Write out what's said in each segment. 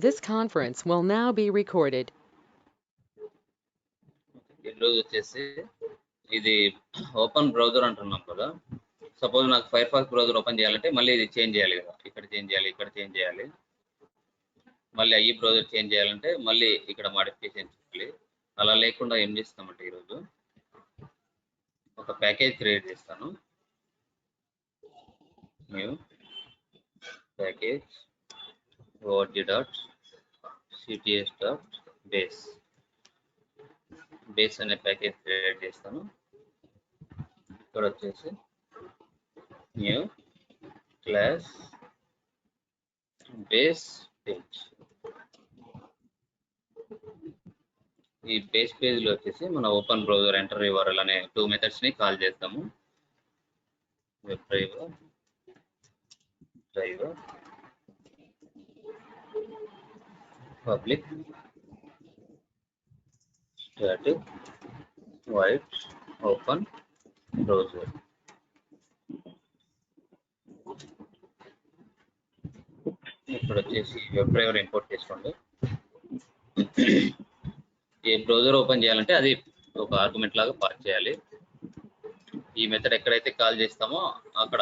This conference will now be recorded. ఈరోజు వచ్చేసి ఇది ఓపెన్ బ్రౌజర్ అంటున్నాం కదా. సపోజ్ నాకు ఫైర్ ఫాక్స్ బ్రౌజర్ ఓపెన్ చేయాలంటే మళ్ళీ ఇది చేంజ్ చేయాలి కదా, ఇక్కడ చేంజ్ చేయాలి, ఇక్కడ చేంజ్ చేయాలి. మళ్ళీ ఈ బ్రౌజర్ చేంజ్ చేయాలంటే మళ్ళీ ఇక్కడ మాడిఫికేషన్ చేయాలి. అలా లేకుండా ఏం చేస్తామంటే ఈరోజు ఒక ప్యాకేజ్ క్రియేట్ చేస్తాను. న్యూ ప్యాకేజ్ org.cts.base బేస్ అనే ప్యాకేజ్ క్రియేట్ చేస్తాను. ఇక్కడ వచ్చేసి న్యూ క్లాస్ బేస్ పేజ్. ఈ బేస్ పేజ్ లో వచ్చేసి మన ఓపెన్ బ్రౌజర్ ఎంటర్ URL అనే 2 మెథడ్స్ ని కాల్ చేస్తాము. Web driver public static void open browser. ఇక్కడ వచ్చేసి వెబ్ డ్రైవర్ ఇంపోర్ట్ చేసుకోండి. ఈ బ్రౌజర్ ఓపెన్ చేయాలంటే అది ఒక ఆర్గ్యుమెంట్ లాగా పాస్ చేయాలి. ఈ మెథడ్ ఎక్కడైతే కాల్ చేస్తామో అక్కడ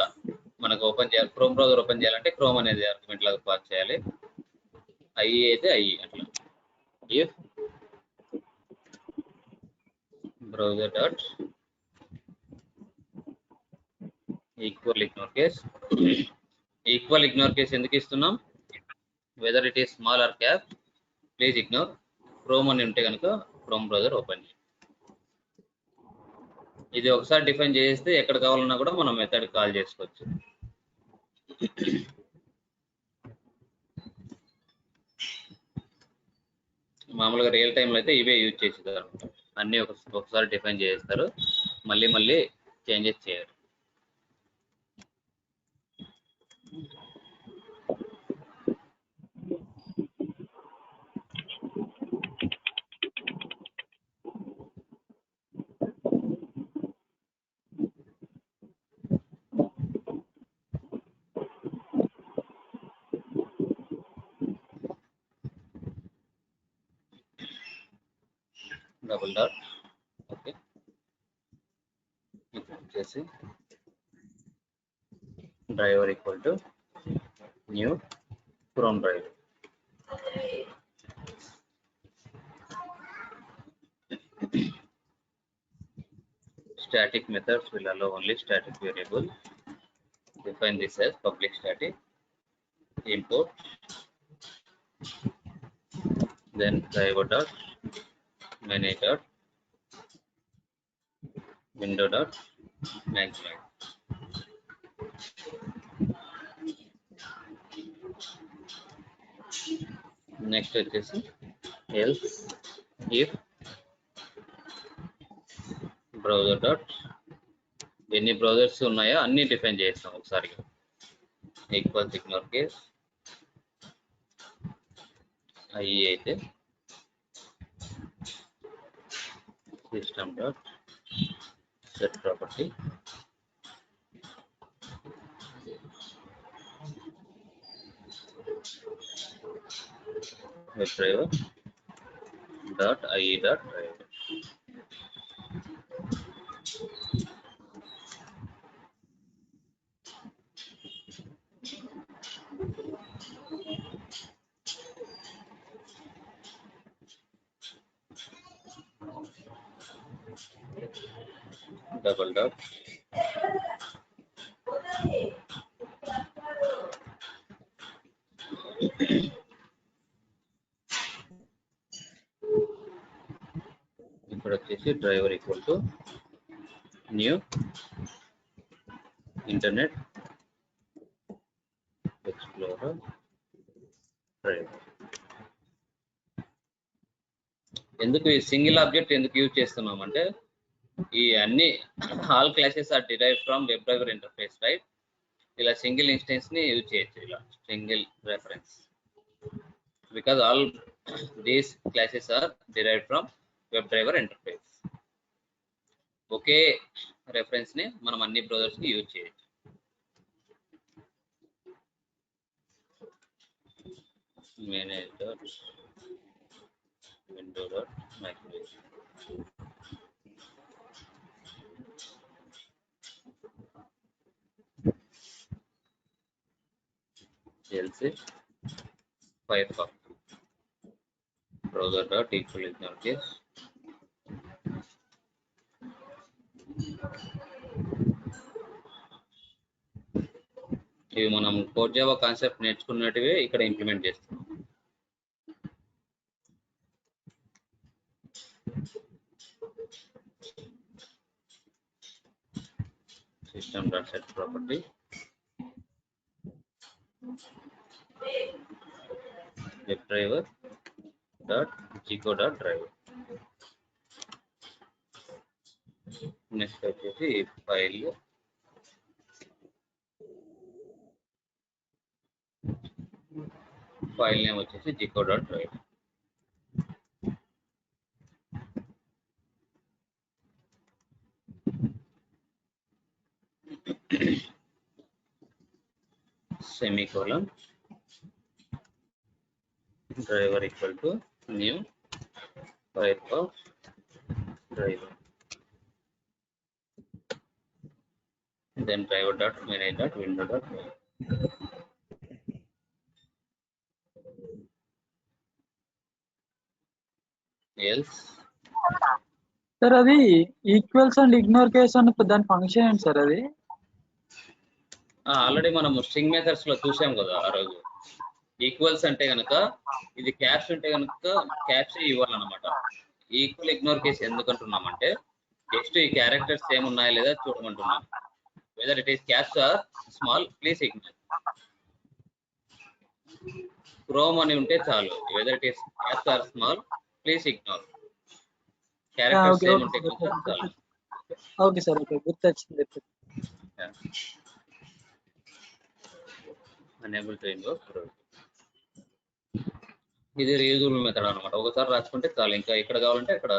మనకు ఓపెన్ చేయాలి. క్రోమ్ బ్రౌజర్ ఓపెన్ చేయాలంటే క్రోమ్ అనేది ఆర్గ్యుమెంట్ లాగా పాస్ చేయాలి. ఐఈ అయితే ఐఈ అట్లా. If browser dot equal ignore case ఎందుకు ఇస్తున్నాం? Whether it is small or cap please ignore. Chrome అని ఉంటే కనుక క్రోమ్ బ్రౌజర్ ఓపెన్ చేయాలి. ఇది ఒకసారి డిఫైన్ చేస్తే ఎక్కడ కావాలన్నా కూడా మనం మెథడ్ కాల్ చేసుకోవచ్చు. మామూలుగా రియల్ టైంలో అయితే ఇవే యూజ్ చేసేదారు. అన్నీ ఒకసారి డిఫైన్ చేస్తారు, మళ్ళీ చేంజెస్ చేయరు. Double dot okay. ఇప్పుడు వచ్చేసి driver equal to new chrome driver. Static methods will allow only static variable. Define this as public static. Import, then driver dot manage dot window dot maximize. Next వచ్చేసి else if browser dot ఎన్ని browsers ఉన్నాయో అన్ని define చేస్తాం ఒకసారిగా. Equals ignore case IE అయితే system dot set property web driver dot IE dot driver. Double dot ఇక్కడ వచ్చేసి driver equal to new Internet Explorer driver. ఎందుకు ఈ సింగిల్ ఆబ్జెక్ట్ ఎందుకు యూజ్ చేస్తున్నాం అంటే ఈ అన్ని all classes are derive from web driver interface right. ఇలా సింగిల్ ఇన్స్టెన్స్ ని యూజ్ చేయొచ్చు, ఇలా single reference, because all these classes are derive from web driver interface. ఒకే రెఫరెన్స్ ని మనం అన్ని బ్రౌజర్స్ కి యూజ్ చేయొచ్చు. manage dot window dot microwave. else Firefox browser dot equal ignore case. ఇవి మనం కోడ్ జావా కాన్సెప్ట్ నేర్చుకున్నట్టువే ఇక్కడ ఇంప్లిమెంట్ చేస్తాం. System dot set property web driver dot gecko dot driver. Next వచ్చేసి ఫైల్ నేమ్ వచ్చేసి gecko dot driver. semicolon driver equal to new Firefox driver, then driver dot manage dot window dot else. Sir అది equals and ignore case అన్న దాని function ఏంటి sir అది? Already మనం string methods లో చూసాం కదా ఆ రోజు. ఈక్వల్స్ అంటే కనుక ఇది క్యాప్స్ ఉంటే కనుక క్యాప్స్ ఇవ్వాలన్నమాట. ఈక్వల్ ఇగ్నోర్ కేస్ ఎందుకంటున్నామంటే జస్ట్ ఈ క్యారెక్టర్స్ సేమ్ ఉన్నాయా లేదా చూడమంటున్నాం. Whether it is caps or small please ignore. Chrome అని ఉంటే చాలు, whether it is caps or small please ignore. Characters same ఉంటే కనుక చాలు. ఓకే సార్, ఓకే, గుర్తొచ్చింది. unable to invoke product. ఇది రీయూజబుల్ మెథడ్ అన్నమాట. ఒకసారి రాసుకుంటే చాలు, ఇంకా ఎక్కడ కావాలంటే అక్కడ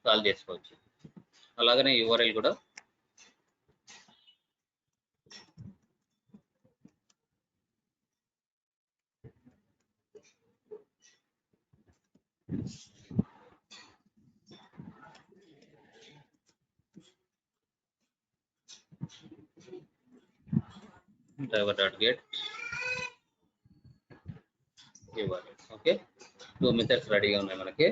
కాల్ చేసుకోవచ్చు. అలాగనే URL కూడా driver.get URL. ఓకే, 2 మెథడ్స్ రెడీగా ఉన్నాయి మనకి.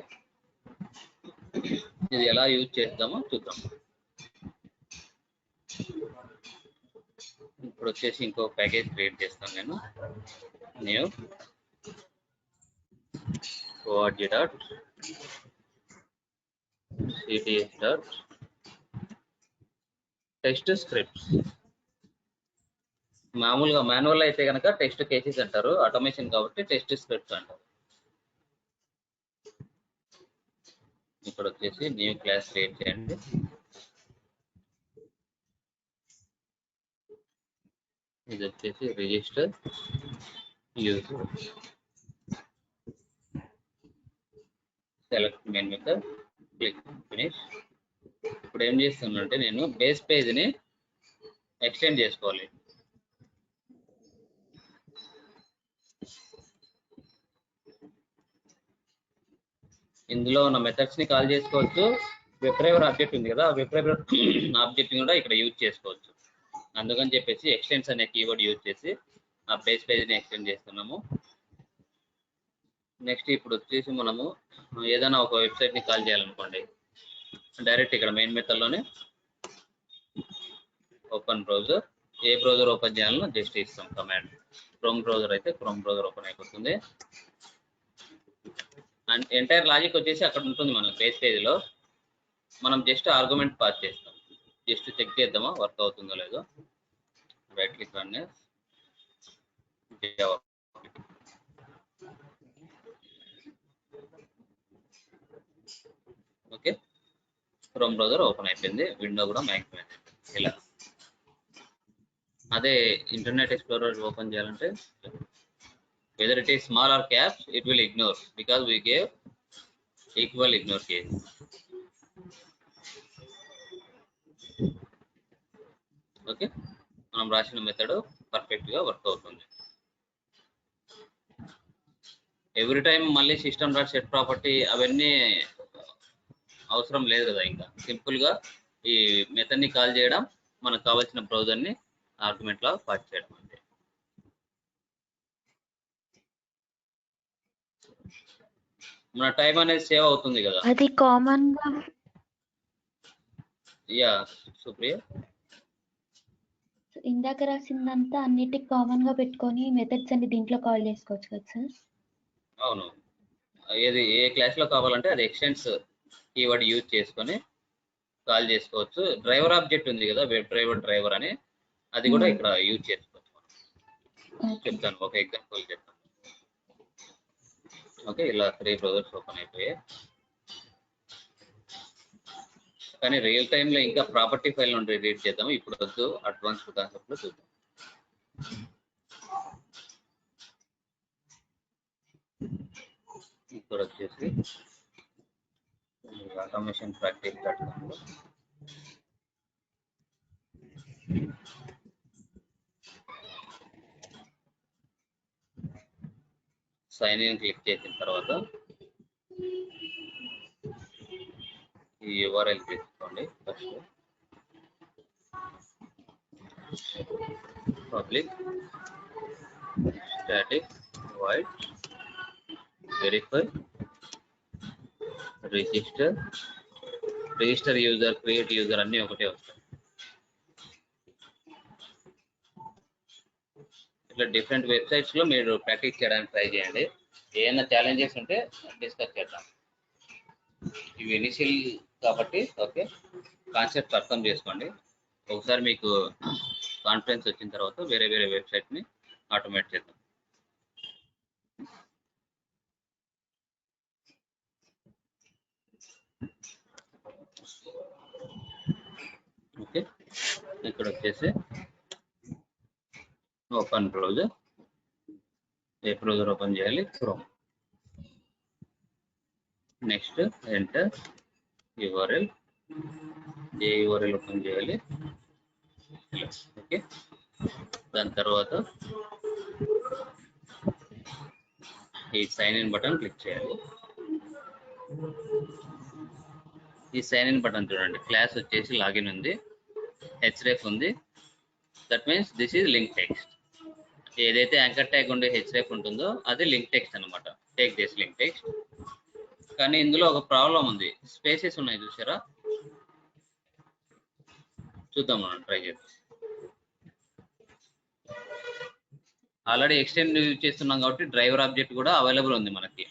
ఇది ఎలా యూజ్ చేద్దామో చూద్దాం. ఇప్పుడు వచ్చేసి ఇంకో ప్యాకేజ్ క్రియేట్ చేస్తాను నేను. New org dot cts dot text scripts. మామూలుగా మాన్యువల్ అయితే కనుక టెక్స్ట్ కేసెస్ అంటారు, ఆటోమేషన్ కాబట్టి టెక్స్ట్ స్క్రిప్ట్స్ అంటారు. ఇక్కడ వచ్చేసి న్యూ క్లాస్ క్రియేట్ చేయండి. ఇది వచ్చేసి register user, select main method, click finish. ఇప్పుడు ఏం చేస్తున్నానంటే నేను బేస్ పేజ్ని ఎక్స్టెండ్ చేసుకోవాలి. ఇందులో ఉన్న మెథడ్స్ ని కాల్ చేసుకోవచ్చు. వెబ్ డ్రైవర్ ఆబ్జెక్ట్ ఉంది కదా, వెబ్ డ్రైవర్ ఆబ్జెక్ట్ కూడా ఇక్కడ యూజ్ చేసుకోవచ్చు. అందుకని చెప్పేసి ఎక్స్టెండ్స్ అనే కీవర్డ్ యూజ్ చేసి ఆ బేస్ పేజ్ని ఎక్స్టెండ్ చేస్తున్నాము. నెక్స్ట్ ఇప్పుడు వచ్చేసి మనము ఏదైనా ఒక వెబ్సైట్ని కాల్ చేయాలనుకోండి, డైరెక్ట్ ఇక్కడ మెయిన్ మెథడ్లోనే ఓపెన్ బ్రౌజర్, ఏ బ్రౌజర్ ఓపెన్ చేయాలనో జస్ట్ ఇస్తాం కమాండ్. క్రోమ్ బ్రౌజర్ అయితే క్రోమ్ బ్రౌజర్ ఓపెన్ అయిపోతుంది. అండ్ ఎంటైర్ లాజిక్ వచ్చేసి అక్కడ ఉంటుంది మన బేస్ పేజ్లో. మనం జస్ట్ ఆర్గ్యుమెంట్ పాస్ చేస్తాం. జస్ట్ చెక్ చేద్దామా వర్క్ అవుతుందో లేదో. Right click run Java. Okay, chrome browser open అయిపోయింది, విండో కూడా మ్యాక్సిమం ఇలా. అదే ఇంటర్నెట్ ఎక్స్ప్లోరర్ ఓపెన్ చేయాలంటే whether it is small or caps, it will ignore because we gave equal ignore case. Okay, మనం రాసిన మెథడ్ పర్ఫెక్ట్ గా work అవుతుంది. Every time మళ్ళీ సిస్టమ్ డాట్ సెట్ ప్రాపర్టీ అవన్నీ అవసరం లేదు కదా. ఇంకా సింపుల్ గా ఈ మెథడ్ ని కాల్ చేయడం, మనకు కావాల్సిన బ్రౌజర్ ని ఆర్గ్యుమెంట్ లా పాస్ చేయడం అంతే. మన టైం అనేది సేవ్ అవుతుంది కదా. అది కామన్ గా యా సుప్రియ, ఇందాక రాసిందంతా అన్నిటికి కామన్ గా పెట్టుకొని మెథడ్స్ అన్ని దీంట్లో కాల్ చేసుకోవచ్చు కదా సార్? అవును, ఏది ఏ క్లాస్ లో కావాలంటే అది ఎక్స్టెన్స్ కీవర్డ్ యూజ్ చేసుకొని కాల్ చేసుకోవచ్చు. డ్రైవర్ ఆబ్జెక్ట్ ఉంది కదా, వెబ్ డ్రైవర్ అని, అది కూడా ఇక్కడ యూజ్ చేసుకోవచ్చు. చెప్తాను, ఒక ఎగ్జాంపుల్ చెప్తాను. ఓకే, ఇలా 3 బ్రౌజర్స్ ఓపెన్ అయిపోయాయి. కానీ రియల్ టైమ్ లో ఇంకా ప్రాపర్టీ ఫైల్ నుండి రీడ్ చేద్దాం. ఇప్పుడు వద్దు, అడ్వాన్స్డ్ కాన్సెప్ట్ లో చూద్దాం. ఇక్కడ వచ్చేసి ఆటోమేషన్ ప్రాక్టీస్.com లో సైన్ ఇన్ క్లిక్ చేసిన తర్వాత ఈ URL తీసుకోండి. First public static void verify register user, create user అన్ని ఒకటే వస్తాయి. ఇట్లా డిఫరెంట్ వెబ్సైట్స్ లో మీరు ప్రాక్టీస్ చేయడానికి ట్రై చేయండి. ఏమైనా ఛాలెంజెస్ ఉంటే డిస్కస్ చేద్దాం. ఇవి ఇనిషియల్ కాబట్టి ఓకే, కాన్సెప్ట్ అర్థం చేసుకోండి. ఒకసారి మీకు కాన్ఫిడెన్స్ వచ్చిన తర్వాత వేరే వేరే వెబ్సైట్ ని ఆటోమేట్ చేద్దాం. ఓకే, ఇక్కడ వచ్చేసి ఓపెన్ బ్రౌజర్. ఏ బ్రౌజర్ ఓపెన్ చేయాలి? క్రోమ్. Next enter URL. ఏ URL ఓపెన్ చేయాలి? ఓకే, దాని తర్వాత ఈ సైన్ ఇన్ బటన్ క్లిక్ చేయాలి. ఈ సైన్ ఇన్ బటన్ చూడండి, క్లాస్ వచ్చేసి లాగిన్ ఉంది, href ఉంది. That means this is link text. ఏదైతే యాంకర్ ట్యాగ్ ఉండే href ఉంటుందో అది లింక్ టెక్స్ట్ అనమాట. Take this link text. కానీ ఇందులో ఒక ప్రాబ్లం ఉంది, స్పేసెస్ ఉన్నాయి చూసారా? చూద్దాం, మనం ట్రై చేద్దాం. ఆల్రెడీ ఎక్స్టెండ్ యూజ్ చేస్తున్నాం కాబట్టి డ్రైవర్ ఆబ్జెక్ట్ కూడా అవైలబుల్ ఉంది మనకి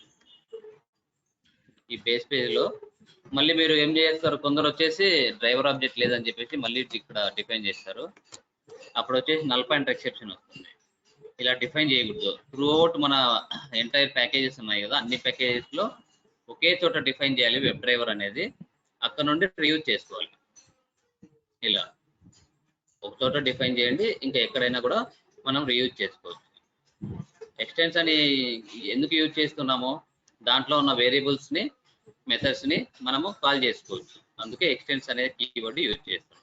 ఈ బేస్ పేజ్ లో. మళ్ళీ మీరు ఏం చేస్తారు, కొందరు వచ్చేసి డ్రైవర్ ఆబ్జెక్ట్ లేదని చెప్పేసి మళ్ళీ ఇక్కడ డిఫైన్ చేస్తారు. అప్పుడు వచ్చేసి నల్ పాయింట్ ఎక్సెప్షన్ వస్తుంది. ఇలా డిఫైన్ చేయకూడదు. త్రూ అవుట్ మన ఎంటైర్ ప్యాకేజెస్ ఉన్నాయి కదా, అన్ని ప్యాకేజెస్ లో ఒకే చోట డిఫైన్ చేయాలి వెబ్ డ్రైవర్ అనేది. అక్కడ నుండి రీయూజ్ చేసుకోవాలి. ఇలా ఒక చోట డిఫైన్ చేయండి, ఇంకా ఎక్కడైనా కూడా మనం రీయూజ్ చేసుకోవచ్చు. ఎక్స్టెన్స్ అని ఎందుకు యూజ్ చేస్తున్నామో దాంట్లో ఉన్న వేరియబుల్స్ ని, మెథడ్స్ ని మనము కాల్ చేసుకోవచ్చు. అందుకే ఎక్స్టెన్స్ అనే కీవర్డ్ యూజ్ చేస్తాం.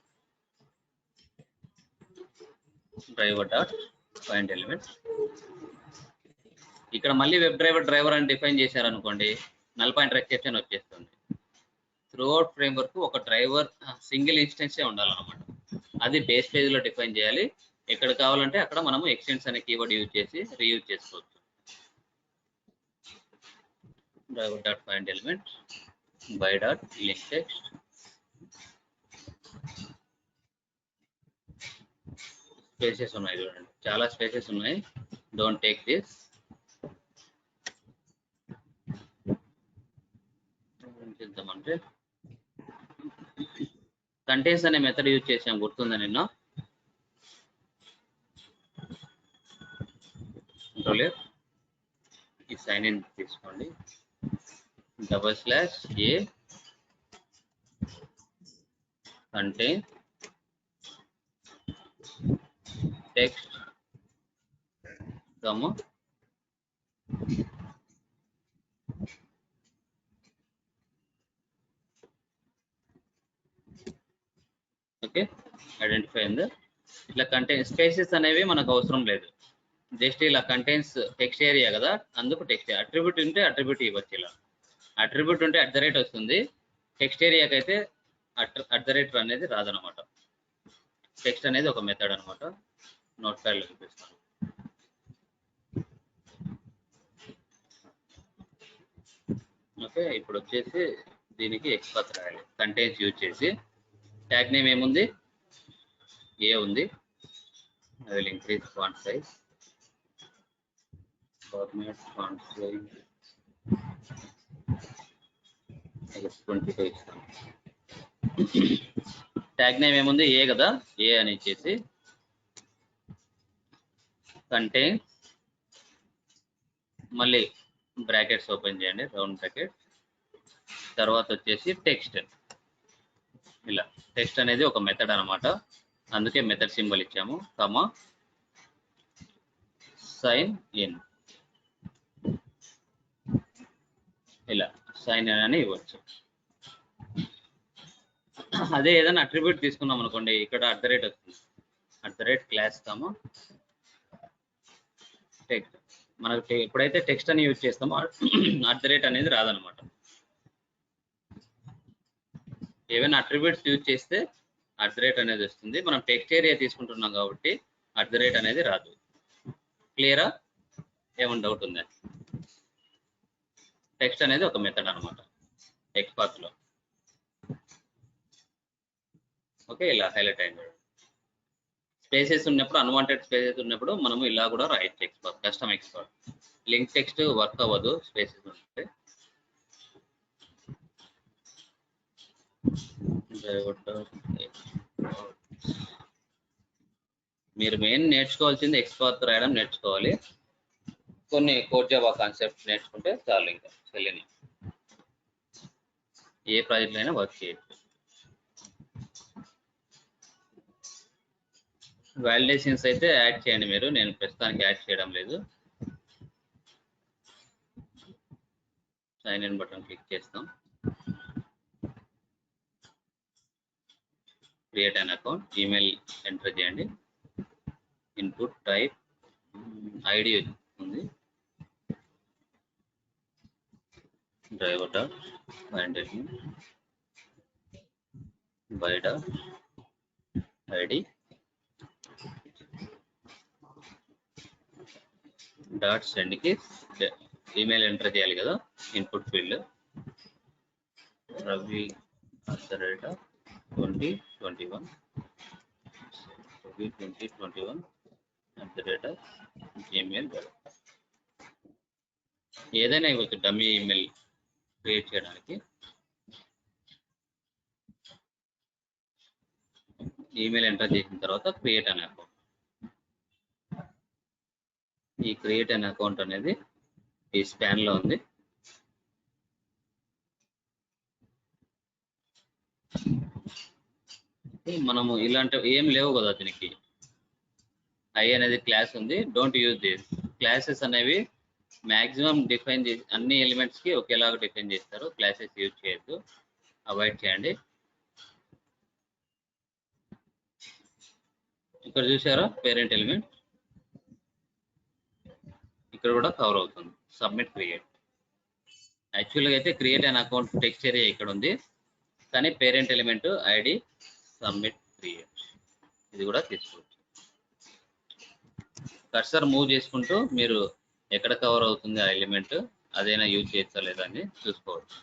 Driver dot find elements. ఇక్కడ మళ్ళీ వెబ్ డ్రైవర్ అని డిఫైన్ చేశారనుకోండి, నల్ పాయింట్ ఎక్సెప్షన్ వచ్చేస్తుంది. త్రూఅవుట్ ఫ్రేమ్వర్క్ ఒక డ్రైవర్ సింగిల్ ఇన్స్టెన్సే ఉండాలన్నమాట. అది బేస్ పేజ్ లో డిఫైన్ చేయాలి. ఎక్కడ కావాలంటే అక్కడ మనము ఎక్స్టెన్స్ అనే కీవర్డ్ యూజ్ చేసి రీయూజ్ చేసుకోవచ్చు. Driver dot find element by dot link text. Spaces ఉన్నాయి చూడండి, చాలా స్పేసెస్ ఉన్నాయి. Don't take this. ఏం చేద్దామంటే కంటెంట్స్ అనే మెథడ్ యూజ్ చేసాం, గుర్తుందా నిన్న? కంట్రోలర్ ఈ సైన్ ఇన్ తీసుకోండి, /a content text comma okay, identify అయింది. ఇట్లా కంటెంట్ స్పేసెస్ అనేవి మనకు అవసరం లేదు. జస్ట్ ఇలా కంటైన్స్ టెక్స్ట్ ఏరియా కదా, అందుకు టెక్స్ట్. అట్రిబ్యూట్ ఉంటే అట్రిబ్యూట్ ఇవ్వచ్చు. ఇలా అట్రిబ్యూట్ ఉంటే @ వస్తుంది, టెక్స్ట్ ఏరియాకి అయితే @ అనేది రాదనమాట. టెక్స్ట్ అనేది ఒక మెథడ్ అనమాట. నోట్ ప్యాడ్లో చూపిస్తాను. ఓకే, ఇప్పుడు వచ్చేసి దీనికి ఎక్స్పాత్ రాయాలి. కంటైన్స్ యూజ్ చేసి ట్యాగ్ నేమ్ ఏముంది, ఏ ఉంది. I will increase font size, format font size 22 ఇస్తాను. ట్యాగ్ నేమ్ ఏముంది, ఏ కదా, ఏ అని ఇచ్చేసి కంటైన్స్, మళ్ళీ బ్రాకెట్స్ ఓపెన్ చేయండి, రౌండ్ బ్రాకెట్. తర్వాత వచ్చేసి టెక్స్ట్. ఇలా టెక్స్ట్ అనేది ఒక మెథడ్ అనమాట, అందుకే మెథడ్ సింబల్ ఇచ్చాము. కామా సైన్ ఇన్, ఇలా సైన్ ఇన్ అని ఇవ్వచ్చు. అదే ఏదైనా అట్రిబ్యూట్ తీసుకున్నాం అనుకోండి, ఇక్కడ @ వస్తుంది. Class comma text. మనకు ఎప్పుడైతే టెక్స్ట్ అని యూజ్ చేస్తామో @ అనేది రాదనమాట. ఏవైనా అట్రిబ్యూట్స్ యూజ్ చేస్తే @ అనేది వస్తుంది. మనం టెక్స్ట్ ఏరియా తీసుకుంటున్నాం కాబట్టి @ అనేది రాదు. క్లియరా? ఏమైనా డౌట్ ఉందా? టెక్స్ట్ అనేది ఒక మెథడ్ అనమాట ఎక్స్పాత్ లో. ఓకే, ఇలా హైలైట్ అయింది. స్పేసెస్ ఉన్నప్పుడు, అన్వాంటెడ్ స్పేసెస్ ఉన్నప్పుడు మనము ఇలా కూడా రాయొచ్చు. XPath, custom XPath. Link text work అవ్వదు స్పేసెస్ ఉంటే. మీరు మెయిన్ నేర్చుకోవాల్సింది ఎక్స్పాత్ రాయడం నేర్చుకోవాలి. కొన్ని కోడ్ జావా కాన్సెప్ట్ నేర్చుకుంటే చాలు, ఇంకా చెల్లిని ఏ ప్రాజెక్ట్ అయినా వర్క్ చేయొచ్చు. వాలిడేషన్స్ అయితే యాడ్ చేయండి మీరు, నేను ప్రస్తుతానికి యాడ్ చేయడం లేదు. సైన్ ఇన్ బటన్ క్లిక్ చేస్తాం. Create an account, email enter చేయండి. ఇన్పుట్ టైప్ ఐడి ఉంది, driver dot find by dot ID dot send keys email enter చేయాలి కదా. Input field Ravi @2021 gmail.com. ఏదైనా ఇవ్వచ్చు డమ్మీ ఈమెయిల్ క్రియేట్ చేయడానికి. ఈమెయిల్ ఎంటర్ చేసిన తర్వాత క్రియేట్ అన్ అకౌంట్. ఈ క్రియేట్ అన్ అకౌంట్ అనేది ఈ స్పాన్ లో ఉంది. మనము ఇలాంటి ఏం లేవు కదా దీనికి. ఐ అనేది క్లాస్ ఉంది, డోంట్ యూజ్ దిస్. క్లాసెస్ అనేవి మాక్సిమం డిఫైన్ చేసి అన్ని ఎలిమెంట్స్ కి ఒకేలాగా డిఫైన్ చేస్తారు. క్లాసెస్ యూజ్ చేయొద్దు, అవాయిడ్ చేయండి. ఇక్కడ చూసారా పేరెంట్ ఎలిమెంట్, ఇక్కడ కూడా కవర్ అవుతుంది. Submit create. యాక్చువల్గా అయితే create an account text area ఇక్కడ ఉంది, కానీ parent element ID submit create ఇది కూడా తీసుకోవచ్చు. కర్సర్ మూవ్ చేసుకుంటూ మీరు ఎక్కడ కవర్ అవుతుంది ఆ ఎలిమెంట్, అదైనా యూజ్ చేయొచ్చా లేదా అని చూసుకోవచ్చు.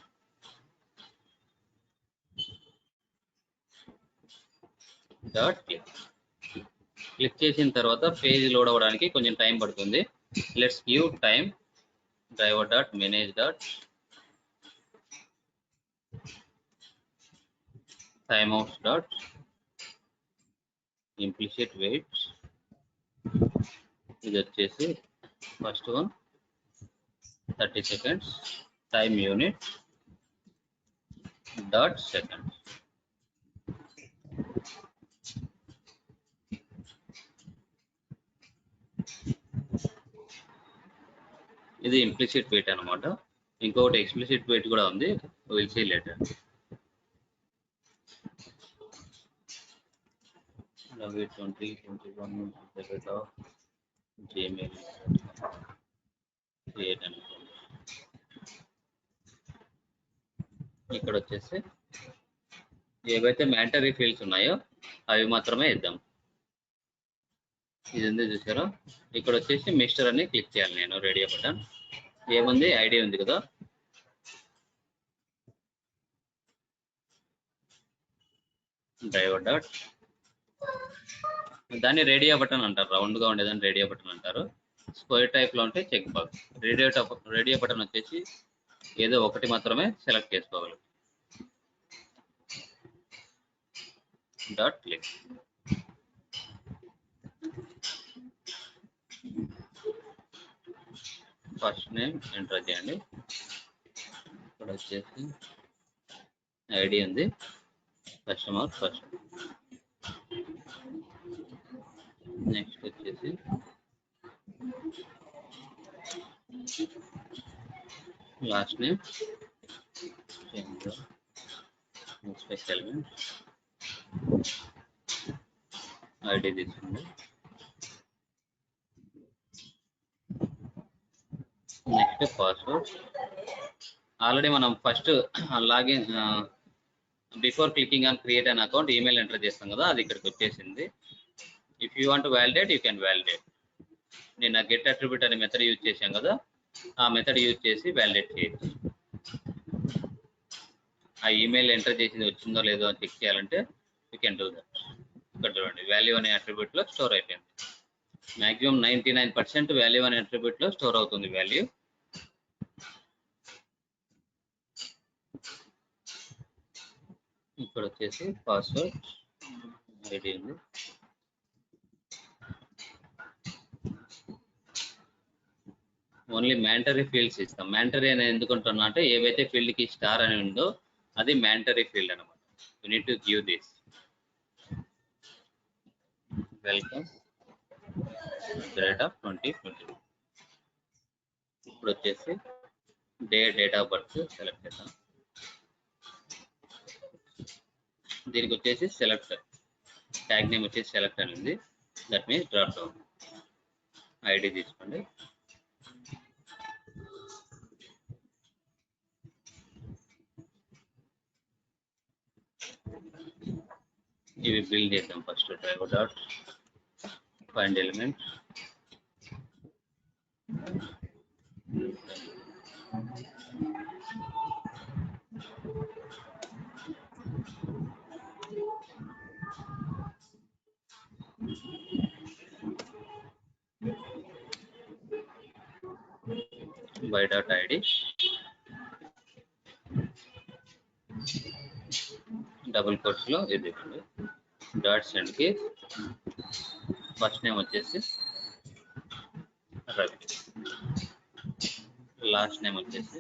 డాట్ క్లిక్ చేసిన తర్వాత పేజ్ లోడ్ అవ్వడానికి కొంచెం టైం పడుతుంది. Let's give time. Driver dot manage dot timeouts dot implicit wait. ఇది వచ్చేసి first one 30 seconds. Time unit dot second. ఇది ఇంప్లిసిట్ వెయిట్ అనమాట. ఇంకొకటి ఎక్స్ప్లిసిట్ వెయిట్ కూడా ఉంది, will see later. Revit 2021 gmail create an account. ఇక్కడ వచ్చేసి ఏవైతే మ్యాండటరీ ఫీల్డ్స్ ఉన్నాయో అవి మాత్రమే ఇద్దాం. ఇది ఉంది చూసారా, ఇక్కడ వచ్చేసి మిస్టర్ అని క్లిక్ చేయాలి. నేను రేడియో బటన్ ఏముంది, ఐడి ఉంది కదా, డ్రైవర్ డాట్, దాన్ని రేడియో బటన్ అంటారు. రౌండ్ గా ఉండేదాన్ని రేడియో బటన్ అంటారు. స్క్వేర్ టైప్ లో ఉంటే చెక్ బాక్స్. రేడియో బటన్ వచ్చేసి ఏదో ఒకటి మాత్రమే సెలెక్ట్ చేసుకోవాలి. Dot click. First name enter చేయండి. ఇక్కడ వచ్చేసి ఐడి ఉంది, కస్టమర్ ఫస్ట్. నెక్స్ట్ వచ్చేసి లాస్ట్ నేమ్, స్పెషల్ ఐడి తీసుకోండి. Next password. ఆల్రెడీ మనం first login before clicking on create an account email enter చేస్తాం కదా, అది ఇక్కడికి వచ్చేసింది. If you want validate you can validate. నేను గెట్ అట్రిబ్యూట్ అనే మెథడ్ యూజ్ చేశాం కదా, ఆ మెథడ్ యూజ్ చేసి వ్యాలిడేట్ చేయొచ్చు. ఆ ఈమెయిల్ ఎంటర్ చేసింది వచ్చిందో లేదో అని చెక్ చేయాలంటే యూ కెన్ డూ దట్. ఇక్కడ చూడండి, వాల్యూ అనే అట్రిబ్యూట్ లో స్టోర్ అయిపోయింది. మాక్సిమం 99% వాల్యూ అనే అట్రిబ్యూట్ లో స్టోర్ అవుతుంది వాల్యూ. ఇక్కడ వచ్చేసి పాస్వర్డ్, ఐడి ఉంది. ఓన్లీ మ్యాండటరీ ఫీల్డ్స్ ఇస్తాం. మ్యాండటరీ అని ఎందుకుంటున్నా అంటే ఏవైతే ఫీల్డ్ కి స్టార్ అని ఉందో అది మ్యాండటరీ ఫీల్డ్ అనమాట. You need to give this. Welcome @ 2020. ఇప్పుడు వచ్చేసి డేట్ ఆఫ్ బర్త్ సెలెక్ట్ చేద్దాం. దీనికి వచ్చేసి సెలెక్ట్, ట్యాగ్ నేమ్ వచ్చేసి సెలెక్ట్ అని ఉంది. That means drop down. ID తీసుకోండి. ఇవి బిల్డ్ చేద్దాం. First driver dot find element, by dot id, double quotes లో ఇది డాట్ సెండ్ కి ఫస్ట్ నేమ్ వచ్చేసి రవి, లాస్ట్ నేమ్ వచ్చేసి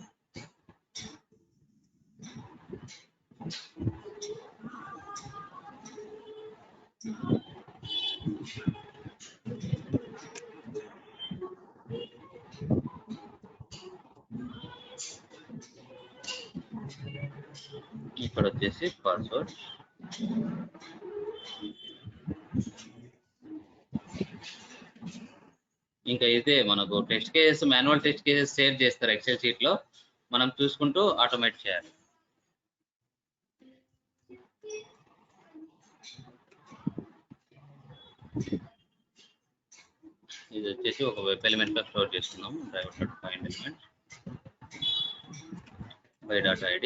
ఇక్కడ వచ్చేసి పాస్వర్డ్. ఇంకా ఇదే మనకు test cases, manual test cases save చేస్తారు ఎక్సెల్ షీట్ లో, మనం చూసుకుంటూ ఆటోమేట్ చేయాలి. ఇది వచ్చేసి ఒక వెబ్ ఎలిమెంట్ లో స్టోర్ చేస్తున్నాం. Driver dot find element by dot id,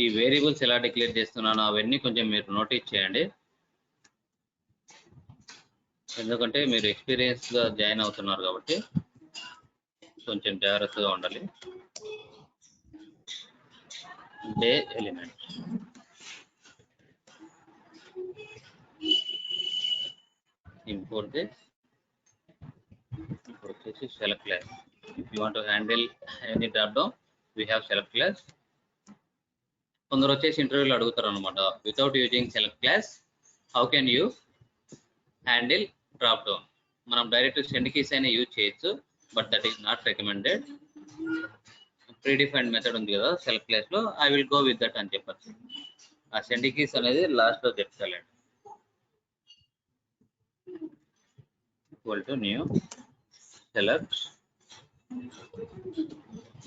ఈ వేరియబుల్స్ ఎలా డిక్లేర్ చేస్తున్నానో అవన్నీ కొంచెం మీరు నోటీస్ చేయండి, ఎందుకంటే మీరు ఎక్స్పీరియన్స్ గా జాయిన్ అవుతున్నారు కాబట్టి కొంచెం జాగ్రత్తగా ఉండాలి. Day element, import this. ఇప్పుడు వచ్చేసి select class. If you want to handle any drop down we have select class. కొందరు వచ్చేసి ఇంటర్వ్యూలో అడుగుతారు అనమాట, without using select class how can you handle drop down. మనం డైరెక్ట్ సెండ్ కీస్ అయినా use చేయొచ్చు, but that is not recommended. Predefined method ఉంది కదా సెలెక్ట్ క్లాస్ లో, I will go with that అని చెప్పచ్చు. ఆ సెండ్ కీస్ అనేది లాస్ట్ లో చెప్తాలండి. Equal to new select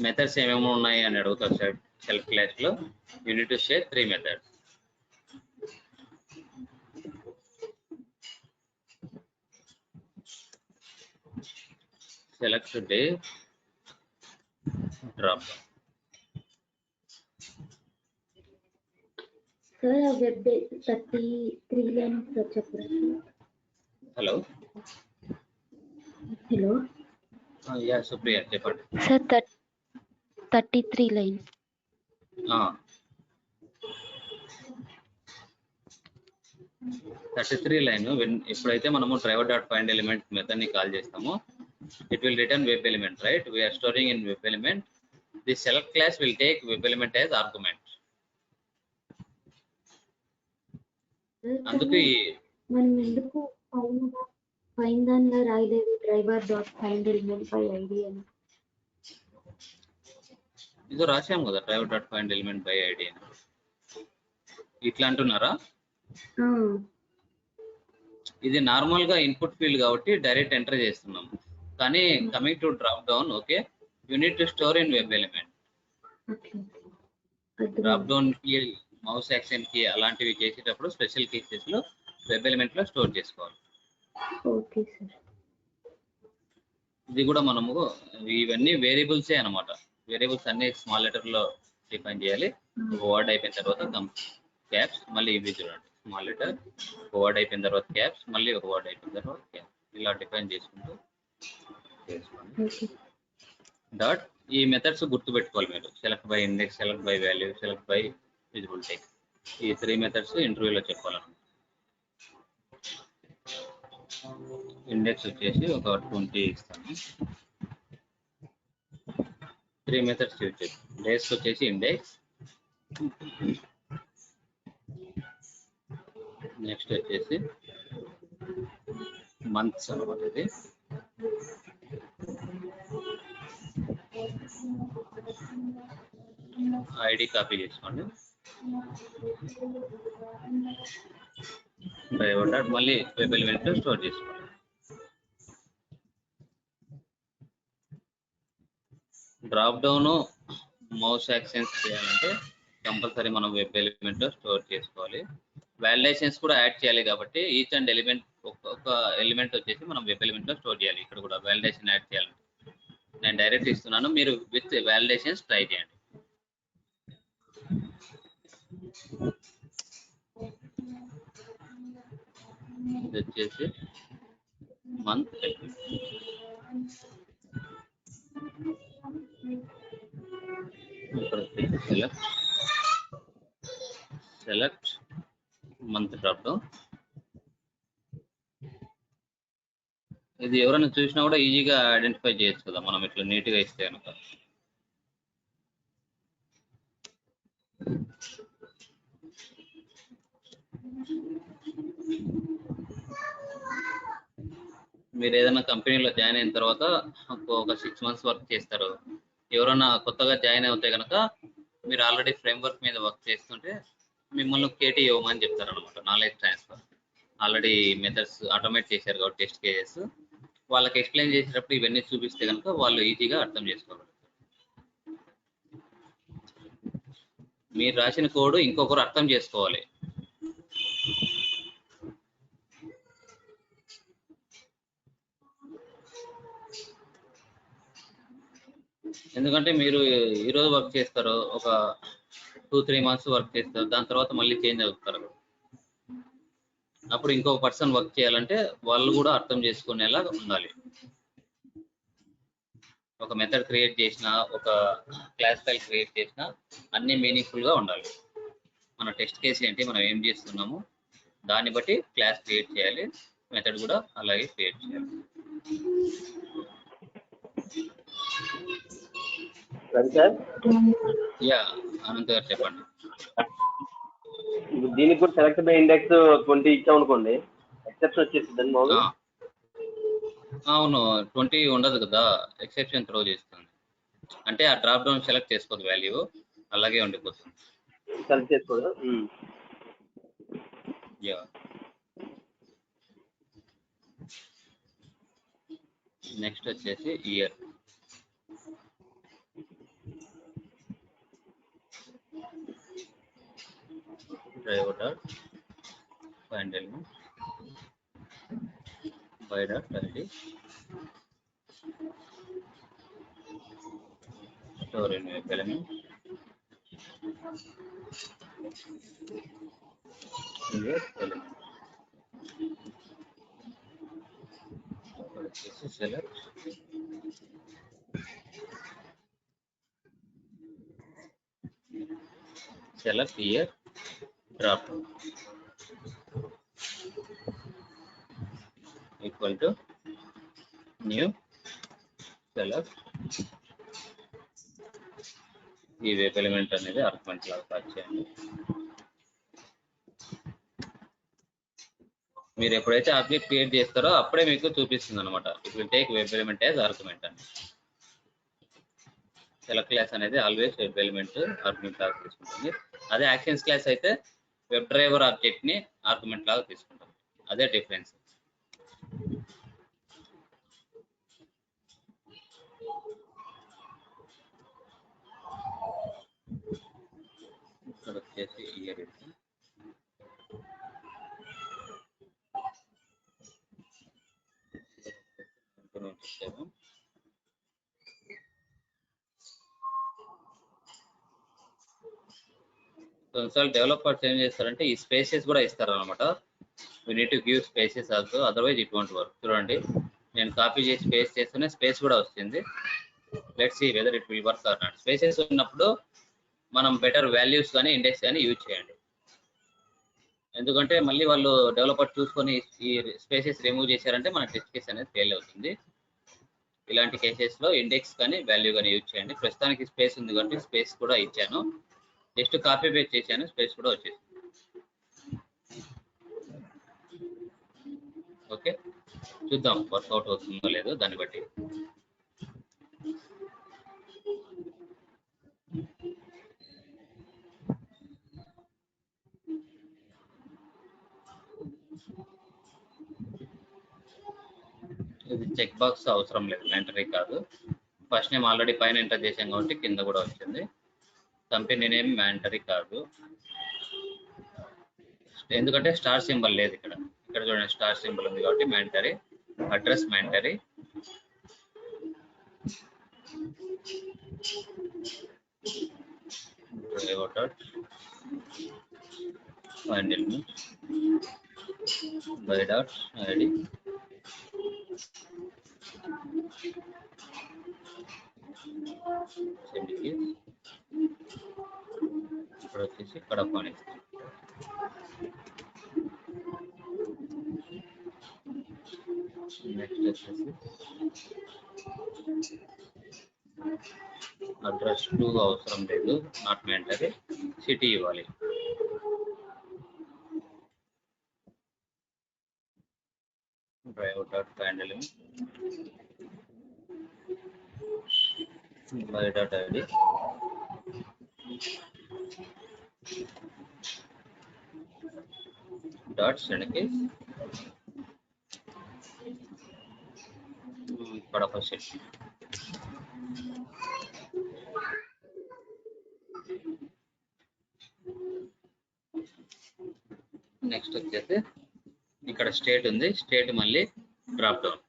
methods ఏమేమి ఉన్నాయి అని అడుగుతారు సెలెక్ట్ క్లాస్ లో. యూనిట్ టు సే 3 మెథడ్స్. Select day drop. సార్ ఆ వెబ్ 33 లైన్స్ సార్ చెప్పరా? హలో హలో యా సుప్రియ చెప్పండి. Sir 33 lines. 33 లైన్ ఎప్పుడైతే మనము driver dot find element method ని కాల్ చేస్తామో it will return web element, right? We are storing in web element. The select class will take web element as argument. అందుకు మనం ఎందుకు find దానిలో రాయలేదు driver dot find element by ID అని? ఇది రాసాం కదా driver dot find element by ID అని. ఇట్లా అంటున్నారా? ఇది నార్మల్ గా ఇన్పుట్ ఫీల్డ్ కాబట్టి డైరెక్ట్ ఎంటర్ చేస్తున్నాము. కానీ coming to drop down, okay, you need to store in web element. Drop down కి మౌస్ యాక్షన్ కి అలాంటివి చేసేటప్పుడు స్పెషల్ కేసెస్ లో వెబ్ ఎలిమెంట్ లో స్టోర్ చేసుకోవాలి. Okay sir. ఇది కూడా మనము ఇవన్నీ వేరియబుల్సే అనమాట. వేరియబుల్స్ అన్ని స్మాల్ లెటర్ లో డిఫైన్ చేయాలి. వర్డ్ అయిపోయిన తర్వాత క్యాప్స్, మళ్ళీ ఇవి చూడండి స్మాల్ లెటర్, వర్డ్ అయిపోయిన తర్వాత క్యాప్స్, మళ్ళీ ఒక వర్డ్ అయిపోయిన తర్వాత క్యాప్స్, ఇలా డిఫైన్ చేసుకుంటూ చేసుకోండి. డాట్ ఈ మెథడ్స్ గుర్తు పెట్టుకోవాలి మీరు. Select by index, select by value, select by visible text. ఈ 3 మెథడ్స్ ఇంటర్వ్యూలో చెప్పాలన్నమాట. ఇండెక్స్ వచ్చేసి ఒక 20 ఇస్తాను. 3 మెథడ్స్ యూజ్ చేసి డేస్ వచ్చేసి ఇండెక్స్, నెక్స్ట్ వచ్చేసి మంత్స్ అనమాట. ఇది ఐడి కాపీ చేసుకోండి. డ్రైవర్ డాట్ మళ్ళీ వెబ్ ఎలిమెంట్ స్టోర్ చేసుకోండి. డ్రాప్ డౌన్ మౌస్ యాక్సెన్స్ చేయాలంటే కంపల్సరీ మనం వెబ్ ఎలిమెంట్ లో స్టోర్ చేసుకోవాలి. వాలిడేషన్స్ కూడా యాడ్ చేయాలి కాబట్టి ఈచ్ అండ్ ఎలిమెంట్ ఒక్కొక్క ఎలిమెంట్ వచ్చేసి మనం వెబ్ ఎలిమెంట్ లో స్టోర్ చేయాలి. ఇక్కడ కూడా వాలిడేషన్ యాడ్ చేయాలి. నేను డైరెక్ట్ ఇస్తున్నాను, మీరు విత్ వాలిడేషన్స్ ట్రై చేయండి. ఇది వచ్చేసి మంత్, ఇక్కడ వచ్చేసి సెలెక్ట్ మంత్ డ్రాప్ డౌన్. ఇది ఎవరైనా చూసినా కూడా ఈజీగా ఐడెంటిఫై చేయొచ్చు కదా మనం ఇట్లా నీట్గా ఇస్తే కనుక. మీరు ఏదైనా కంపెనీలో జాయిన్ అయిన తర్వాత ఒక 6 months వర్క్ చేస్తారు. ఎవరైనా కొత్తగా జాయిన్ అవుతే కనుక మీరు ఆల్రెడీ ఫ్రేమ్వర్క్ మీద వర్క్ చేస్తుంటే మిమ్మల్ని కేటీ ఇవ్వమని చెప్తారు అనమాట. Knowledge transfer already methods automate చేశారు కాబట్టి టెస్ట్ కేసెస్ వాళ్ళకి ఎక్స్ప్లెయిన్ చేసేటప్పుడు ఇవన్నీ చూపిస్తే కనుక వాళ్ళు ఈజీగా అర్థం చేసుకోగలుగుతారు. మీరు రాసిన కోడ్ ఇంకొకరు అర్థం చేసుకోవాలి. ఎందుకంటే మీరు ఈరోజు వర్క్ చేస్తారు, ఒక 2-3 months వర్క్ చేస్తారు, దాని తర్వాత మళ్ళీ చేంజ్ అవుతారు. అప్పుడు ఇంకొక పర్సన్ వర్క్ చేయాలంటే వాళ్ళు కూడా అర్థం చేసుకునేలా ఉండాలి. ఒక మెథడ్ క్రియేట్ చేసిన, ఒక క్లాస్ ఫైల్ క్రియేట్ చేసిన అన్ని మీనింగ్ఫుల్ గా ఉండాలి. మన టెస్ట్ కేసు ఏంటి, మనం ఏం చేస్తున్నాము దాన్ని బట్టి క్లాస్ క్రియేట్ చేయాలి, మెథడ్ కూడా అలాగే క్రియేట్ చేయాలి. యా అనంత్ గారు చెప్పండి. దీనికి కూడా సెలెక్ట్ బై ఇండెక్స్ 20 ఇచ్చాం అనుకోండి, ఎక్సెప్షన్ వచ్చేసింది మామూలు. అవును, 20 ఉండదు కదా, ఎక్సెప్షన్ త్రో చేస్తుంది. అంటే ఆ డ్రాప్ డౌన్ సెలెక్ట్ చేసుకోదు, వాల్యూ అలాగే ఉండిపోతుంది. సెలెక్ట్ చేసుకోదు. యా నెక్స్ట్ వచ్చేసి year. Driver dot find element by dot ID store in web element year element. వచ్చేసి select year drop equal to new select. ఈ వెబ్ ఎలిమెంట్ అనేది ఆర్గ్యుమెంట్ లాగా pass చేయండి. మీరు ఎప్పుడైతే ఆబ్జెక్ట్ క్రియేట్ చేస్తారో అప్పుడే మీకు చూపిస్తుంది అనమాట. It will take web element as argument అని. సెలెక్ట్ క్లాస్ అనేది ఆల్వేస్ వెబ్ ఎలిమెంట్ ఆర్గ్యుమెంట్ లాగా తీసుకుంటుంది. అదే యాక్షన్స్ క్లాస్ అయితే వెబ్ డ్రైవర్ ఆబ్జెక్ట్ ని ఆర్గ్యుమెంట్ లాగా తీసుకుంటుంది. అదే డిఫరెన్స్. ఇక్కడ వచ్చేసి ఇయర్ కొన్నిసార్లు డెవలపర్స్ ఏం చేస్తారంటే ఈ స్పేసెస్ కూడా ఇస్తారు అనమాట. We need to give spaces also, otherwise it won't work. చూడండి, నేను కాపీ చేసి పేస్ట్ చేస్తూనే స్పేస్ కూడా వస్తుంది. Let's see whether it will work or not. Spaces ఉన్నప్పుడు మనం బెటర్ వాల్యూస్ కానీ ఇండెక్స్ కానీ యూజ్ చేయండి. ఎందుకంటే మళ్ళీ వాళ్ళు డెవలపర్ చూసుకొని ఈ స్పేసెస్ రిమూవ్ చేశారంటే మన టెస్ట్ కేస్ అనేది ఫెయిల్ అవుతుంది. ఇలాంటి కేసెస్ లో ఇండెక్స్ కానీ వాల్యూ కానీ యూజ్ చేయండి. ప్రస్తుతానికి స్పేస్ ఉంది కాబట్టి స్పేస్ కూడా ఇచ్చాను. జస్ట్ కాపీ పేస్ట్ చేశాను, స్పేస్ కూడా వచ్చేసింది. ఓకే, చూద్దాం వర్కౌట్ అవుతుందో లేదో దాన్ని బట్టి. ఇది చెక్ బాక్స్ అవసరం లేదు, మ్యాండటరీ కాదు. ఫస్ట్ నేమ్ ఆల్రెడీ పైన ఎంటర్ చేశాం కాబట్టి కింద కూడా వచ్చింది. కంపెనీ నేమ్ మ్యాండటరీ కాదు, ఎందుకంటే స్టార్ సింబల్ లేదు ఇక్కడ. ఇక్కడ చూడండి స్టార్ సింబల్ ఉంది కాబట్టి mandatory. Address mandatory. Driver dot find element by dot ID ఇక్కడ వచ్చేసి కడప అని. నెక్స్ట్ వచ్చేసి అడ్రస్ 2 అవసరం లేదు, నాట్ మ్యాండటరీ. సిటీ ఇవ్వాలి. Driver dot find element by dot ID dot send keys Kadapa city. Next వచ్చేసి ఇక్కడ స్టేట్ ఉంది, స్టేట్ మళ్ళీ డ్రాప్ డౌన్.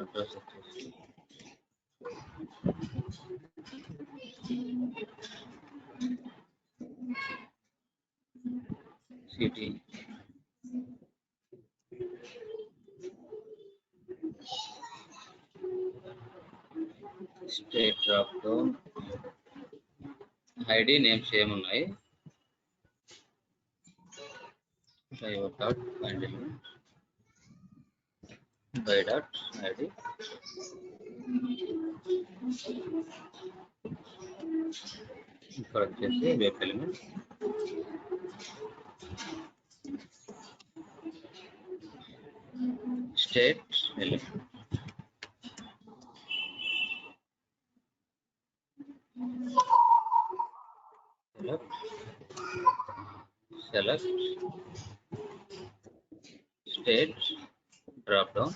అడ్రస్ వచ్చేసి city state drop down. ID names ఏమున్నాయి? Driver dot find element by dot ID ఇక్కడ వచ్చేసి web element state element select state drop down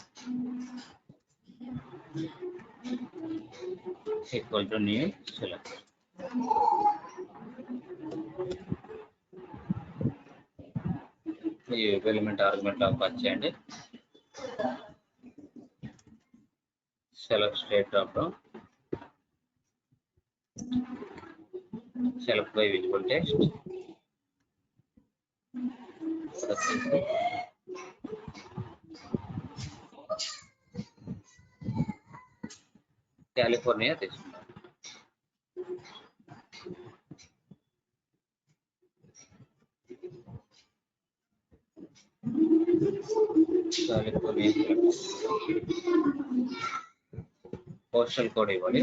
equal to new select. ఈ element argument లాగా pass చేయండి. Select state drop down, select by visible text, California తీసుకున్నాం. Postal code ఇవ్వాలి.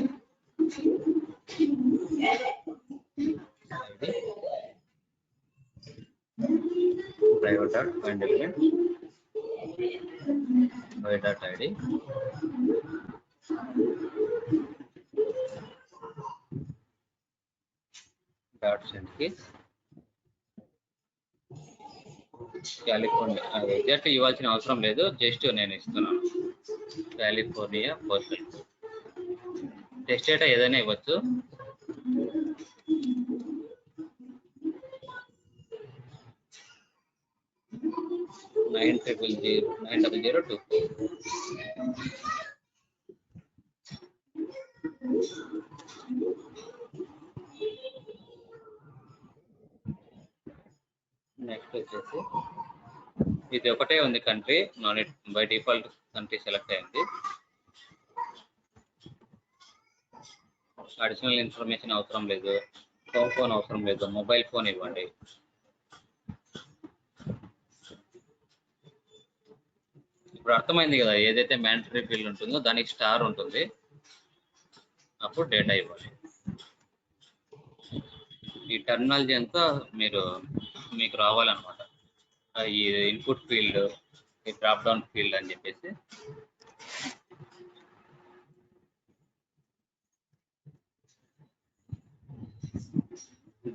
Driver dot find element by dot ID dot send కి California. Exact ఇవ్వాల్సిన అవసరం లేదు, just నేను ఇస్తున్నాను. కాలిఫోర్నియా పోస్టల్ టెస్ట్ డేటా ఏదైనా ఇవ్వచ్చు. నైన్ 90024. నెక్స్ట్ వచ్చేసి ఇది ఒకటే ఉంది country, non it by default country select అయింది. అడిషనల్ ఇన్ఫర్మేషన్ అవసరం లేదు, హోమ్ ఫోన్ అవసరం లేదు, మొబైల్ ఫోన్ ఇవ్వండి. ఇప్పుడు అర్థమైంది కదా, ఏదైతే మ్యాండటరీ ఫీల్డ్ ఉంటుందో దానికి స్టార్ ఉంటుంది, అప్పుడు డేటా ఇవ్వాలి. ఈ టెర్మినాలజీ అంతా మీకు రావాలన్నమాట. ఈ ఇన్పుట్ ఫీల్డ్, ఈ డ్రాప్ డౌన్ ఫీల్డ్ అని చెప్పేసి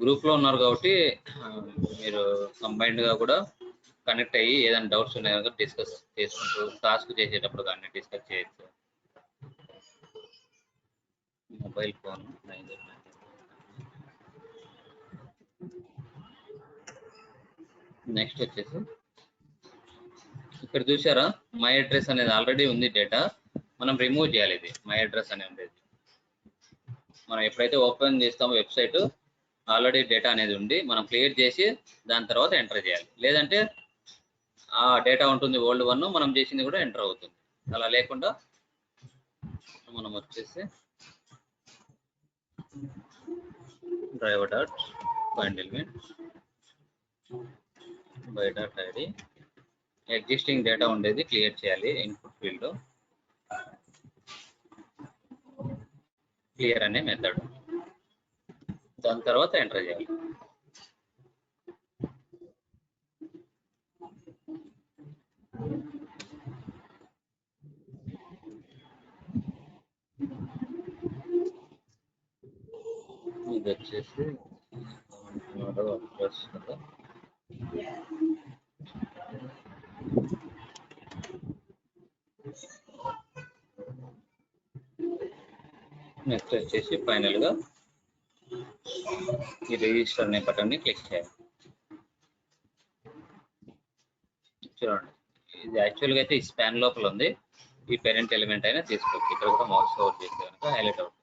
గ్రూప్ లో ఉన్నారు కాబట్టి మీరు కంబైన్డ్ గా కూడా కనెక్ట్ అయ్యి ఏదైనా డౌట్స్ ఉన్నాయో డిస్కస్ చేసుకుంటూ టాస్క్ చేసేటప్పుడు కానీ డిస్కస్ చేయొచ్చు. మొబైల్ ఫోన్ నెక్స్ట్ వచ్చేసి ఇక్కడ చూసారా, మై అడ్రస్ అనేది ఆల్రెడీ ఉంది డేటా, మనం రిమూవ్ చేయాలి. ఇది మై అడ్రస్ అనేది ఉండేది, మనం ఎప్పుడైతే ఓపెన్ చేస్తామో వెబ్సైట్ ఆల్రెడీ డేటా అనేది ఉంది, మనం క్లియర్ చేసి దాని తర్వాత ఎంటర్ చేయాలి. లేదంటే ఆ డేటా ఉంటుంది ఓల్డ్ వన్, మనం చేసింది కూడా ఎంటర్ అవుతుంది. అలా లేకుండా మనం వచ్చేసి driver dot find element by dot ID existing data ఉండేది క్లియర్ చేయాలి. ఇన్పుట్ ఫీల్డ్ క్లియర్ అనే మెథడ్, దాని తర్వాత ఎంటర్ చేయాలి. ఇది వచ్చేసి అడ్రస్ కదా, నెక్స్ట్ వచ్చేసి ఫైనల్ గా ఈ రిజిస్టర్ అనే బటన్ ని క్లిక్ చేయాలి. చూడండి, ఇది యాక్చువల్గా అయితే ఈ స్పాన్ లోపల ఉంది. ఈ పేరెంట్ ఎలిమెంట్ అయినా తీసుకోవచ్చు. ఇక్కడ కూడా మౌస్ ఓవర్ చేస్తే కనుక హైలైట్ అవుతుంది.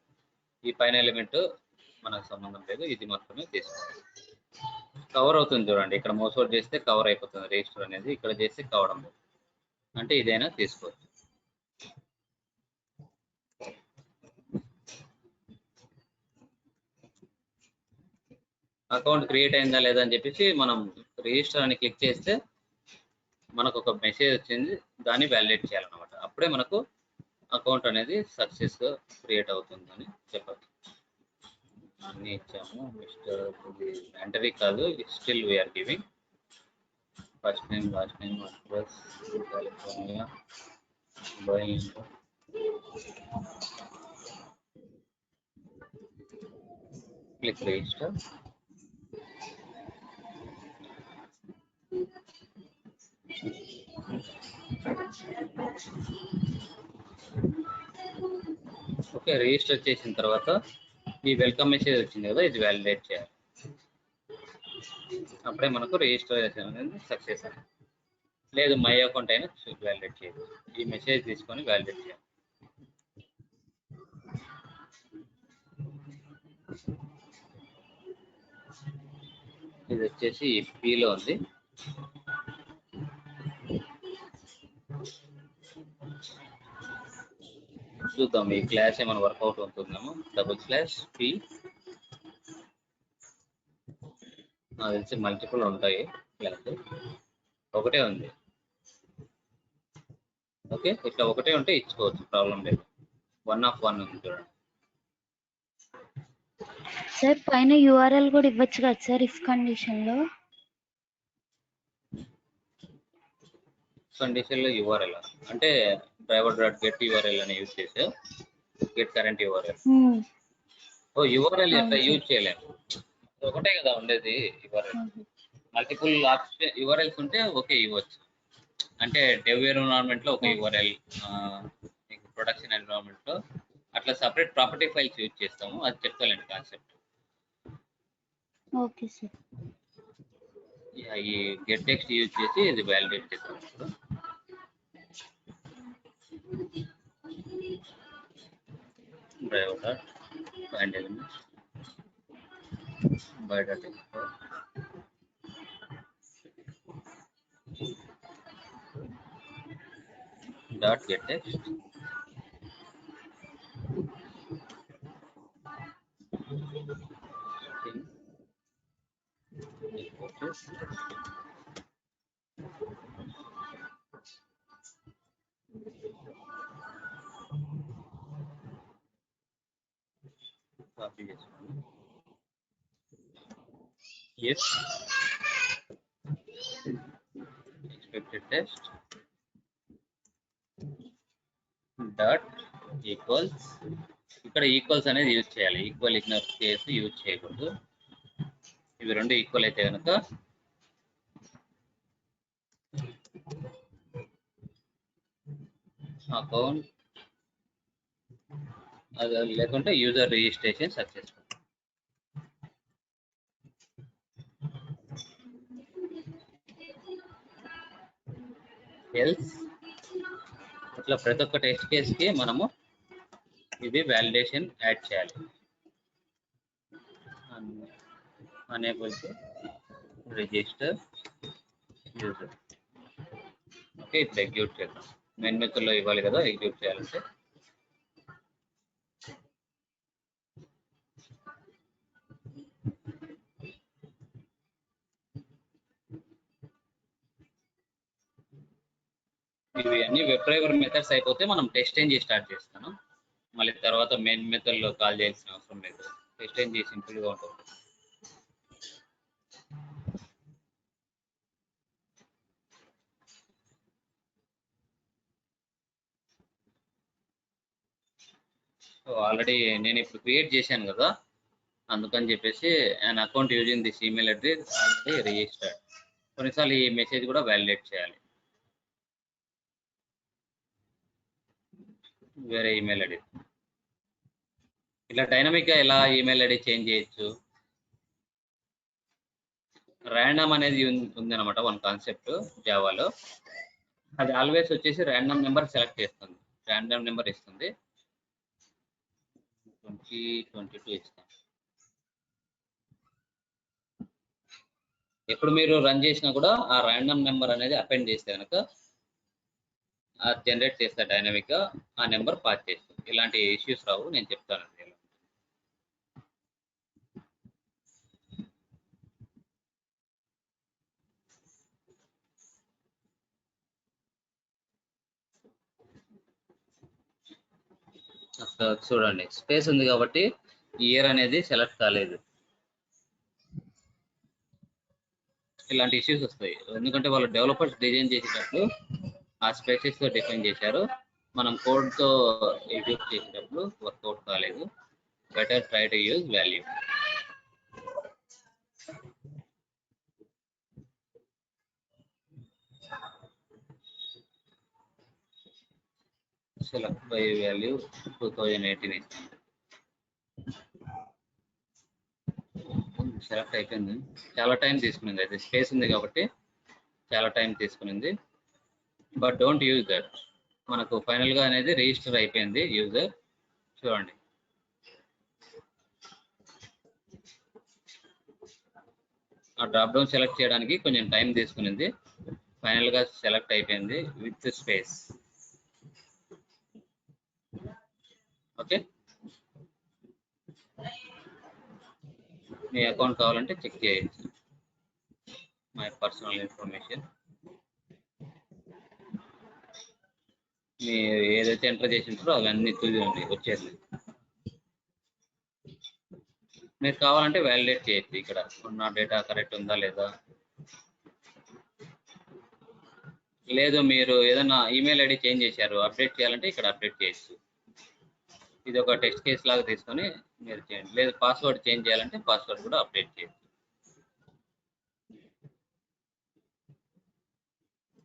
ఈ పైన ఎలిమెంట్ మనకు సంబంధం లేదు, ఇది మాత్రమే తీసుకోవాలి. కవర్ అవుతుంది చూడండి, ఇక్కడ మౌస్ ఓవర్ చేస్తే కవర్ అయిపోతుంది రిజిస్టర్ అనేది, ఇక్కడ చేస్తే కవడం లేదు. అంటే ఇదైనా తీసుకోవచ్చు. అకౌంట్ క్రియేట్ అయిందా లేదా అని చెప్పేసి మనం రిజిస్టర్ అని క్లిక్ చేస్తే మనకు ఒక మెసేజ్ వచ్చింది, దాన్ని వ్యాలిడేట్ చేయాలన్నమాట. అప్పుడే మనకు అకౌంట్ అనేది సక్సెస్ క్రియేట్ అవుతుందని చెప్పచ్చు. అన్ని ఇచ్చాము, మిస్టర్ ఎంటరీ కాదు, still we are giving first name, last name, address, California, mobile, click register. Okay, register చేసిన తర్వాత ఈ వెల్కమ్ మెసేజ్ వచ్చింది కదా, ఇది వ్యాలిడేట్ చేయాలి. అప్పుడే మనకు రిజిస్ట్రేషన్ అనేది సక్సెస్ అయింది. లేదు మై అకౌంట్ అయినా వ్యాలిడేట్ చేయాలి. ఈ మెసేజ్ తీసుకొని వ్యాలిడేట్ చేయాలి. ఇది వచ్చేసి పీలో ఉంది. చూద్దాం ఈ క్లాస్ ఏమైనా వర్కౌట్ అవుతుందేమో. /p నాకు తెలిసి మల్టిపుల్ ఉంటాయి క్లాస్, ఒకటే ఉంది. ఓకే, ఇట్లా ఒకటే ఉంటే ఇచ్చుకోవచ్చు, ప్రాబ్లం లేదు. 1 of 1 ఉంది చూడండి. సార్ పైన యూఆర్ఎల్ కూడా ఇవ్వచ్చు కదా సార్ ఇఫ్ కండిషన్ లో? కండిషన్ లో యూఆర్ఎల్ అంటే driver.get URL అని యూజ్ చేసే గెట్ కరెంట్ యూఆర్ఎల్. ఓ యూఆర్ఎల్ ఎట్లా యూజ్ చేయలేము, ఒకటే కదా ఉండేది యూఆర్ఎల్. మల్టిపుల్ ఆప్షన్ యూఆర్ఎల్స్ ఉంటే ఓకే ఇవ్వచ్చు. అంటే డెవ్ ఎన్విరాన్మెంట్ లో ఒక యూఆర్ఎల్, ప్రొడక్షన్ ఎన్విరాన్మెంట్ లో అట్లా సపరేట్ ప్రాపర్టీ ఫైల్స్ యూజ్ చేస్తాము. అది చెప్తానండి కాన్సెప్ట్. Okay sir. ఈ గెట్ టెక్స్ట్ యూజ్ చేసి ఇది వ్యాలిడేట్ చేస్తాం. Driver find elements by data dot get text copy చేసుకోండి. Yes, expected text dot equals, ఇక్కడ ఈక్వల్స్ అనేది యూజ్ చేయాలి. ఈక్వల్ ఇగ్నోర్ చేసి యూజ్ చేయకూడదు. ఇవి రెండు ఈక్వల్ అయితే కనుక అకౌంట్, అది లేకుంటే యూజర్ రిజిస్ట్రేషన్ సక్సెస్ఫుల్. ఎల్స్ ఇట్లా ప్రతి ఒక్క టెస్ట్ కేస్ కి మనము ఇది వ్యాలిడేషన్ యాడ్ చేయాలి. Unable to register user. Okay, ఇప్పుడు ఎగ్జిక్యూట్ చేద్దాం. మెయిన్ మెథడ్ లో ఇవ్వాలి కదా ఎగ్జిక్యూట్ చేయాలంటే. ఇవి అన్ని వెబ్ డ్రైవర్ మెథడ్స్ అయిపోతే మనం టెస్ట్ ఎంజీ స్టార్ట్ చేస్తాను. మళ్ళీ తర్వాత మెయిన్ మెథడ్ లో కాల్ చేయాల్సిన అవసరం లేదు. టెస్ట్ ఎంజీ సింపుల్ గా ఉంటుంది. సో ఆల్రెడీ నేను ఇప్పుడు క్రియేట్ చేశాను కదా, అందుకని చెప్పేసి an account using this email address already registered. కొన్నిసార్లు ఈ మెసేజ్ కూడా వ్యాలిడేట్ చేయాలి. వేరే ఈమెయిల్ ఐడి, ఇలా డైనమిక్ గా ఎలా ఈమెయిల్ ఐడి చేంజ్ చేయొచ్చు. ర్యాండమ్ అనేది ఉందన్నమాట వన్ కాన్సెప్ట్ జావాలో. అది ఆల్వేస్ వచ్చేసి ర్యాండమ్ నెంబర్ సెలెక్ట్ చేస్తుంది, ర్యాండమ్ నెంబర్ ఇస్తుంది. 2022 ఇస్తాం. ఎప్పుడు మీరు రన్ చేసినా కూడా ఆ ర్యాండమ్ నెంబర్ అనేది అపెండ్ చేస్తే కనుక అది జనరేట్ చేస్తా డైనమిక్ గా, ఆ నెంబర్ పాస్ చేస్తుంది. ఇలాంటి ఇష్యూస్ రావు, నేను చెప్తాను. చూడండి స్పేస్ ఉంది కాబట్టి ఇయర్ అనేది సెలెక్ట్ కాలేదు. ఇలాంటి ఇష్యూస్ వస్తాయి, ఎందుకంటే వాళ్ళు డెవలపర్స్ డిజైన్ చేసేటప్పుడు ఆ స్పేసెస్ తో డిఫైన్ చేశారు. మనం కోడ్ తో ఎగ్జిక్యూట్ చేసేటప్పుడు వర్కౌట్ కాలేదు. Better try to use value. Select by value 2018 ఇస్తాను. సెలెక్ట్ అయిపోయింది. చాలా టైం తీసుకునింది, అయితే స్పేస్ ఉంది కాబట్టి చాలా టైం తీసుకునింది. But don't use that. మనకు ఫైనల్ గా అనేది రిజిస్టర్ అయిపోయింది యూజర్. చూడండి, ఆ డ్రాప్ డౌన్ సెలెక్ట్ చేయడానికి కొంచెం టైం తీసుకునింది. ఫైనల్ గా సెలెక్ట్ అయిపోయింది with space. Okay, me account కావాలంటే చెక్ చేయొచ్చు. మై పర్సనల్ ఇన్ఫర్మేషన్, మీరు ఏదైతే ఎంటర్ చేసింటారో అవన్నీ చూడండి వచ్చేసి. మీరు కావాలంటే వ్యాలిడేట్ చేయొచ్చు. ఇక్కడ ఉన్న డేటా కరెక్ట్ ఉందా లేదా, లేదు మీరు ఏదైనా ఈమెయిల్ ఐడి చేంజ్ చేశారు అప్డేట్ చేయాలంటే ఇక్కడ అప్డేట్ చేయొచ్చు. ఇది ఒక టెస్ట్ కేస్ లాగా తీసుకొని మీరు చేయండి. లేదు పాస్వర్డ్ చేంజ్ చేయాలంటే పాస్వర్డ్ కూడా అప్డేట్ చేయొచ్చు.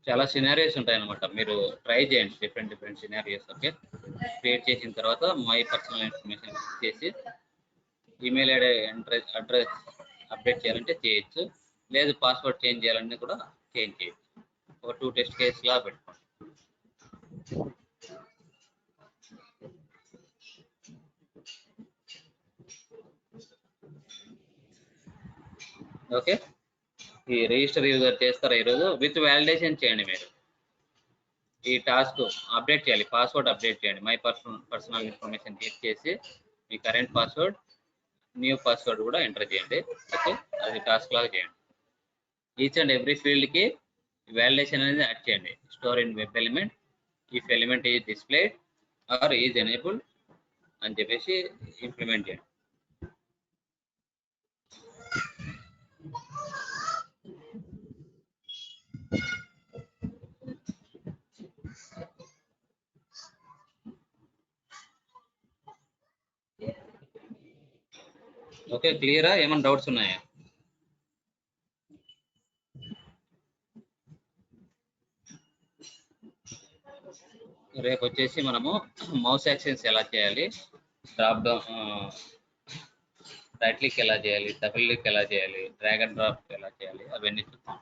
చాలా సినారియోస్ ఉంటాయి అన్నమాట, మీరు ట్రై చేయండి డిఫరెంట్ సినారియోస్. ఓకే, క్రియేట్ చేసిన తర్వాత మై పర్సనల్ ఇన్ఫర్మేషన్ చేసి ఈమెయిల్ ఐడి అడ్రస్ అప్డేట్ చేయాలంటే చేయొచ్చు. లేదు పాస్వర్డ్ చేంజ్ చేయాలంటే కూడా చేంజ్ చేయొచ్చు. ఒక 2 టెస్ట్ కేస్ లా పెట్టుకోండి. ఓకే, ఈ రిజిస్టర్ యూజర్ చేస్తారా ఈరోజు విత్ వ్యాలిడేషన్ చేయండి. మీరు ఈ టాస్క్ అప్డేట్ చేయాలి, పాస్వర్డ్ అప్డేట్ చేయండి. మై పర్సనల్ ఇన్ఫర్మేషన్ క్లిక్ చేసి మీ కరెంట్ పాస్వర్డ్, న్యూ పాస్వర్డ్ కూడా ఎంటర్ చేయండి. ఓకే, అది టాస్క్ లాగా చేయండి. ఈచ్ అండ్ ఎవ్రీ ఫీల్డ్ కి వ్యాలిడేషన్ అనేది యాడ్ చేయండి. Store in web element if element is displayed or is enabled అని చెప్పేసి ఇంప్లిమెంట్ చేయండి. ఓకే, క్లియరా? ఏమైనా డౌట్స్ ఉన్నాయా? రేపు వచ్చేసి మనము మౌస్ యాక్షన్స్ ఎలా చేయాలి, డ్రాప్ డౌన్ రైట్ క్లిక్ ఎలా చేయాలి, డబుల్ క్లిక్ ఎలా చేయాలి, డ్రాగ్ అండ్ డ్రాప్ ఎలా చేయాలి అవన్నీ చూద్దాం.